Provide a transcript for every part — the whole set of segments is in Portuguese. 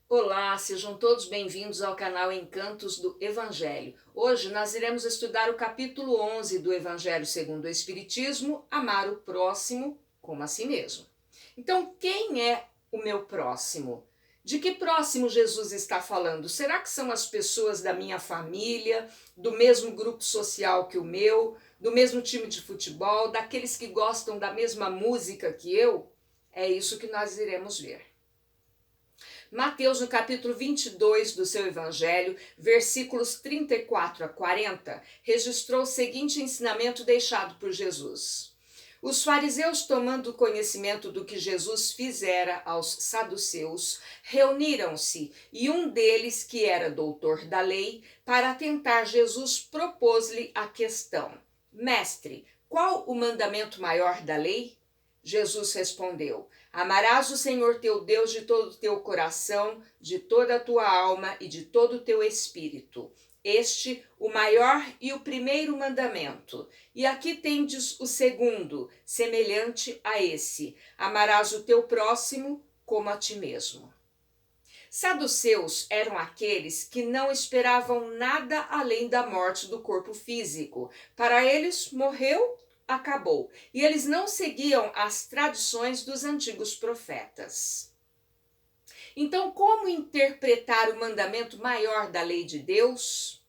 Olá, sejam todos bem-vindos ao canal Encantos do Evangelho. Hoje nós iremos estudar o capítulo 11 do Evangelho segundo o Espiritismo, amar o próximo como a si mesmo. Então, quem é o meu próximo? De que próximo Jesus está falando? Será que são as pessoas da minha família, do mesmo grupo social que o meu, do mesmo time de futebol, daqueles que gostam da mesma música que eu? É isso que nós iremos ver. Mateus, no capítulo 22 do seu Evangelho, versículos 34 a 40, registrou o seguinte ensinamento deixado por Jesus. Os fariseus, tomando conhecimento do que Jesus fizera aos saduceus, reuniram-se e um deles, que era doutor da lei, para tentar Jesus, propôs-lhe a questão: Mestre, qual o mandamento maior da lei? Jesus respondeu: Amarás o Senhor teu Deus de todo o teu coração, de toda a tua alma e de todo o teu espírito. Este, o maior e o primeiro mandamento. E aqui tendes o segundo, semelhante a esse: amarás o teu próximo como a ti mesmo. Saduceus eram aqueles que não esperavam nada além da morte do corpo físico. Para eles, morreu, acabou. E eles não seguiam as tradições dos antigos profetas. Então, como interpretar o mandamento maior da lei de Deus?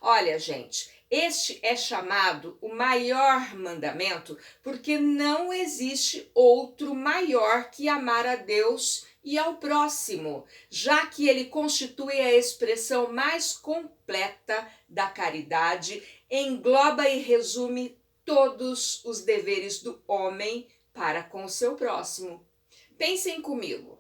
Olha, gente, este é chamado o maior mandamento porque não existe outro maior que amar a Deus e ao próximo, já que ele constitui a expressão mais completa da caridade, engloba e resume todos os deveres do homem para com o seu próximo. Pensem comigo.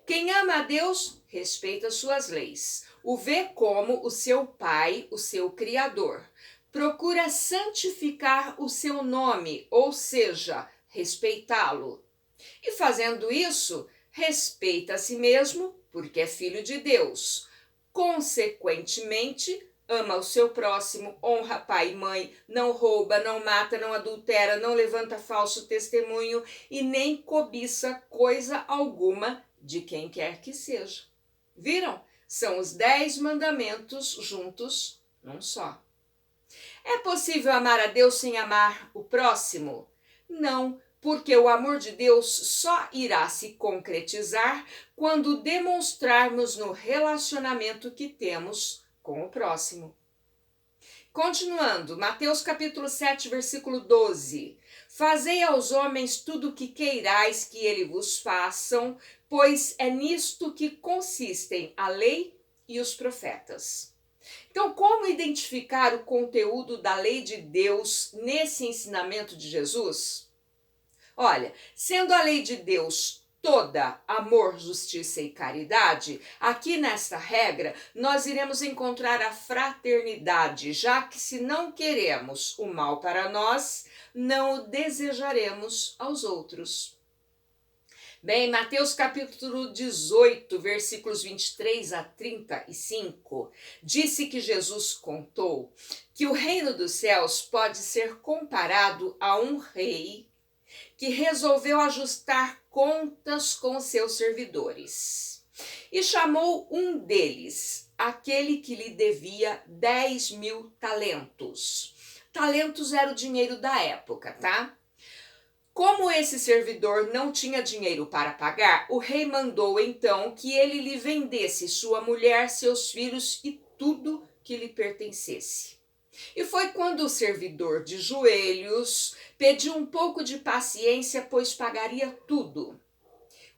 Quem ama a Deus, respeita suas leis. O vê como o seu Pai, o seu Criador. Procura santificar o seu nome, ou seja, respeitá-lo. E fazendo isso, respeita a si mesmo, porque é filho de Deus. Consequentemente, ama o seu próximo, honra pai e mãe, não rouba, não mata, não adultera, não levanta falso testemunho e nem cobiça coisa alguma de quem quer que seja. Viram? São os 10 mandamentos juntos num só. É possível amar a Deus sem amar o próximo? Não, porque o amor de Deus só irá se concretizar quando demonstrarmos no relacionamento que temos com o próximo. Continuando, Mateus capítulo 7, versículo 12. Fazei aos homens tudo o que queirais que eles vos façam, pois é nisto que consistem a lei e os profetas. Então, como identificar o conteúdo da lei de Deus nesse ensinamento de Jesus? Olha, sendo a lei de Deus toda amor, justiça e caridade, aqui nesta regra nós iremos encontrar a fraternidade, já que se não queremos o mal para nós, não o desejaremos aos outros. Bem, Mateus capítulo 18, versículos 23 a 35, disse que Jesus contou que o reino dos céus pode ser comparado a um rei que resolveu ajustar contas com seus servidores. E chamou um deles, aquele que lhe devia 10.000 talentos. Talentos era o dinheiro da época, tá? Como esse servidor não tinha dinheiro para pagar, o rei mandou então que ele lhe vendesse sua mulher, seus filhos e tudo que lhe pertencesse. E foi quando o servidor, de joelhos, pediu um pouco de paciência, pois pagaria tudo.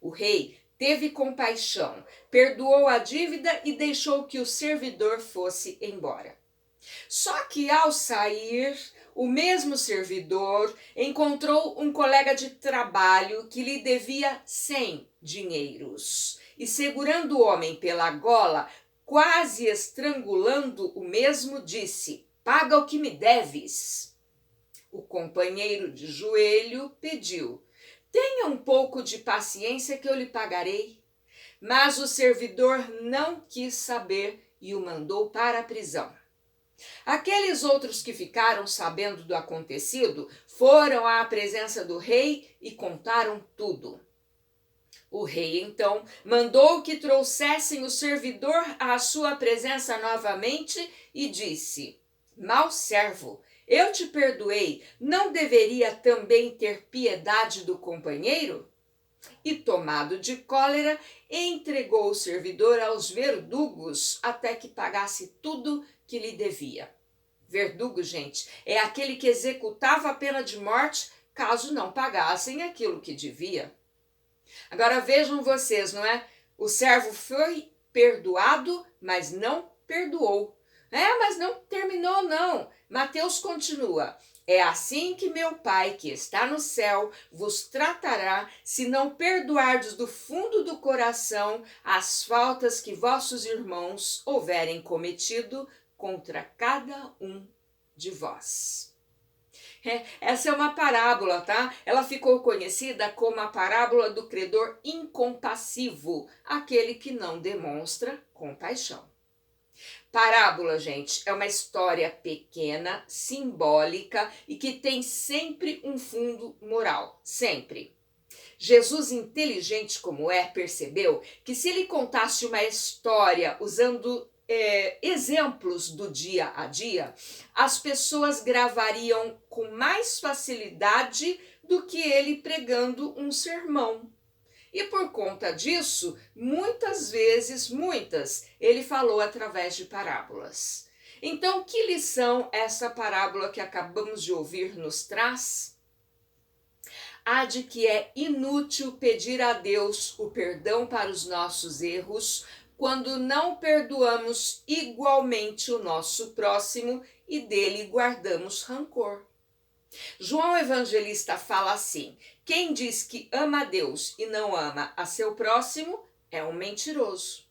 O rei teve compaixão, perdoou a dívida e deixou que o servidor fosse embora. Só que ao sair, o mesmo servidor encontrou um colega de trabalho que lhe devia 100 dinheiros. E segurando o homem pela gola, quase estrangulando o mesmo, disse: Paga o que me deves. O companheiro de joelho pediu: Tenha um pouco de paciência que eu lhe pagarei. Mas o servidor não quis saber e o mandou para a prisão. Aqueles outros que ficaram sabendo do acontecido foram à presença do rei e contaram tudo. O rei, então, mandou que trouxessem o servidor à sua presença novamente e disse: Mau servo, eu te perdoei, não deveria também ter piedade do companheiro? E, tomado de cólera, entregou o servidor aos verdugos até que pagasse tudo que lhe devia. Verdugo, gente, é aquele que executava a pena de morte caso não pagassem aquilo que devia. Agora vejam vocês, não é? O servo foi perdoado, mas não perdoou. Mas não terminou, não. Mateus continua. É assim que meu Pai, que está no céu, vos tratará, se não perdoardes do fundo do coração as faltas que vossos irmãos houverem cometido contra cada um de vós. Essa é uma parábola, tá? Ela ficou conhecida como a parábola do credor incompassivo, aquele que não demonstra compaixão. Parábola, gente, é uma história pequena, simbólica e que tem sempre um fundo moral, sempre. Jesus, inteligente como é, percebeu que se ele contasse uma história usando exemplos do dia a dia, as pessoas gravariam com mais facilidade do que ele pregando um sermão. E por conta disso, muitas vezes, ele falou através de parábolas. Então, que lição essa parábola que acabamos de ouvir nos traz? A de que é inútil pedir a Deus o perdão para os nossos erros quando não perdoamos igualmente o nosso próximo e dele guardamos rancor. João Evangelista fala assim: quem diz que ama a Deus e não ama a seu próximo é um mentiroso.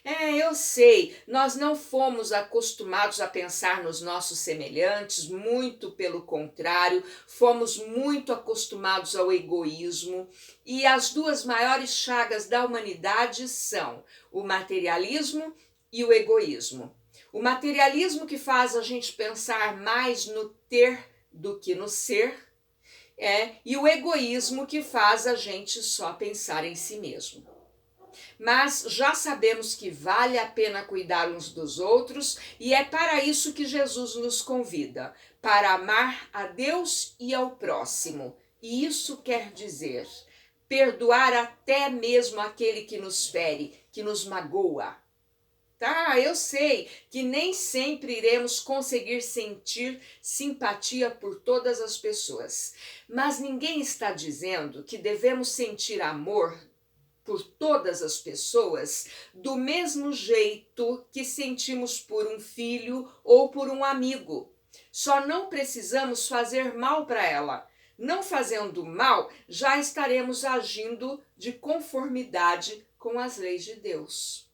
Eu sei, nós não fomos acostumados a pensar nos nossos semelhantes, muito pelo contrário, fomos muito acostumados ao egoísmo, e as duas maiores chagas da humanidade são o materialismo e o egoísmo. O materialismo que faz a gente pensar mais no ter do que no ser, e o egoísmo que faz a gente só pensar em si mesmo. Mas já sabemos que vale a pena cuidar uns dos outros e é para isso que Jesus nos convida, para amar a Deus e ao próximo. E isso quer dizer perdoar até mesmo aquele que nos fere, que nos magoa. Tá, eu sei que nem sempre iremos conseguir sentir simpatia por todas as pessoas, mas ninguém está dizendo que devemos sentir amor por todas as pessoas do mesmo jeito que sentimos por um filho ou por um amigo. Só não precisamos fazer mal para ela. Não fazendo mal, já estaremos agindo de conformidade com as leis de Deus.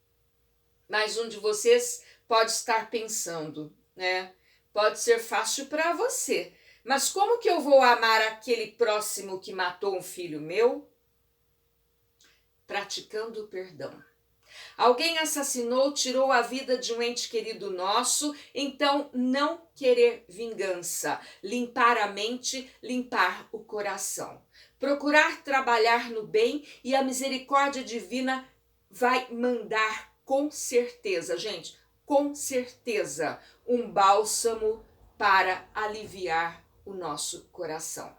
Mas um de vocês pode estar pensando, Pode ser fácil para você, mas como que eu vou amar aquele próximo que matou um filho meu? Praticando o perdão. Alguém assassinou, tirou a vida de um ente querido nosso, então não querer vingança, limpar a mente, limpar o coração. Procurar trabalhar no bem e a misericórdia divina vai mandar com certeza, gente, com certeza, um bálsamo para aliviar o nosso coração.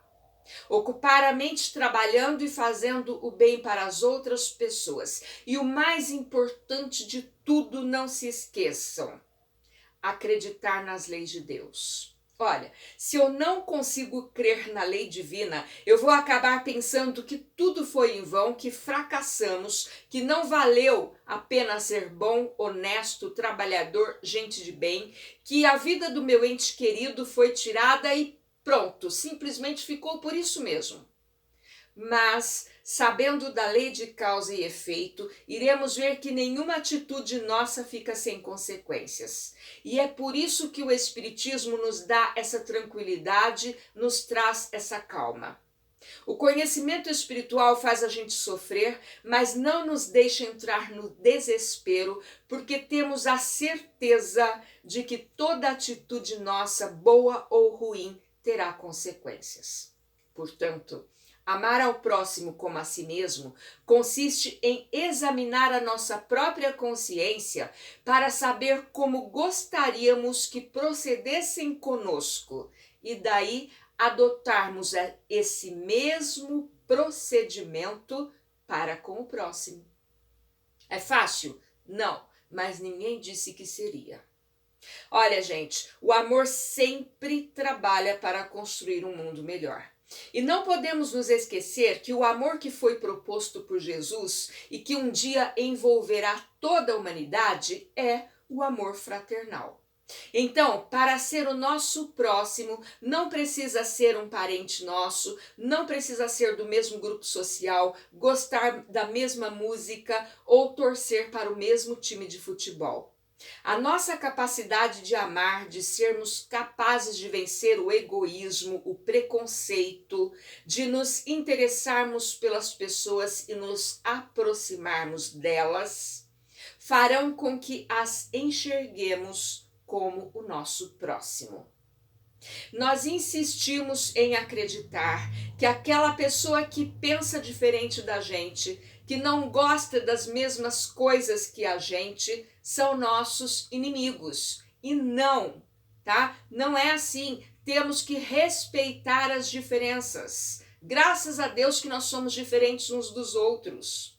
Ocupar a mente trabalhando e fazendo o bem para as outras pessoas. E o mais importante de tudo, não se esqueçam, acreditar nas leis de Deus. Olha, se eu não consigo crer na lei divina, eu vou acabar pensando que tudo foi em vão, que fracassamos, que não valeu a pena ser bom, honesto, trabalhador, gente de bem, que a vida do meu ente querido foi tirada e pronto, simplesmente ficou por isso mesmo. Mas, sabendo da lei de causa e efeito, iremos ver que nenhuma atitude nossa fica sem consequências. E é por isso que o Espiritismo nos dá essa tranquilidade, nos traz essa calma. O conhecimento espiritual faz a gente sofrer, mas não nos deixa entrar no desespero, porque temos a certeza de que toda atitude nossa, boa ou ruim, terá consequências. Portanto, Amar ao próximo como a si mesmo consiste em examinar a nossa própria consciência para saber como gostaríamos que procedessem conosco e daí adotarmos esse mesmo procedimento para com o próximo. É fácil? Não, mas ninguém disse que seria. Olha, gente, o amor sempre trabalha para construir um mundo melhor. E não podemos nos esquecer que o amor que foi proposto por Jesus e que um dia envolverá toda a humanidade é o amor fraternal. Então, para ser o nosso próximo, não precisa ser um parente nosso, não precisa ser do mesmo grupo social, gostar da mesma música ou torcer para o mesmo time de futebol. A nossa capacidade de amar, de sermos capazes de vencer o egoísmo, o preconceito, de nos interessarmos pelas pessoas e nos aproximarmos delas, farão com que as enxerguemos como o nosso próximo. Nós insistimos em acreditar que aquela pessoa que pensa diferente da gente, que não gosta das mesmas coisas que a gente, são nossos inimigos. E não, tá? Não é assim. Temos que respeitar as diferenças. Graças a Deus que nós somos diferentes uns dos outros.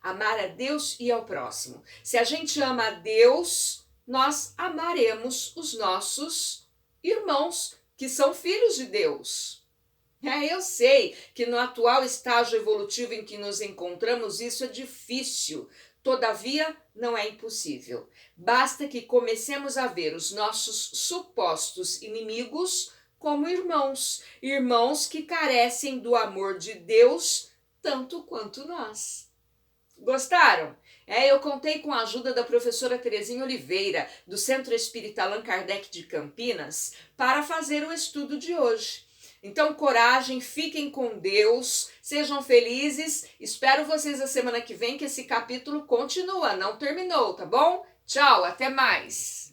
Amar a Deus e ao próximo. Se a gente ama a Deus, nós amaremos os nossos irmãos, que são filhos de Deus. Eu sei que no atual estágio evolutivo em que nos encontramos, isso é difícil. Todavia, não é impossível. Basta que comecemos a ver os nossos supostos inimigos como irmãos. Irmãos que carecem do amor de Deus tanto quanto nós. Gostaram? Eu contei com a ajuda da professora Terezinha Oliveira, do Centro Espírita Allan Kardec de Campinas, para fazer o estudo de hoje. Então, coragem, fiquem com Deus, sejam felizes. Espero vocês a semana que vem, que esse capítulo continua, não terminou, tá bom? Tchau, até mais!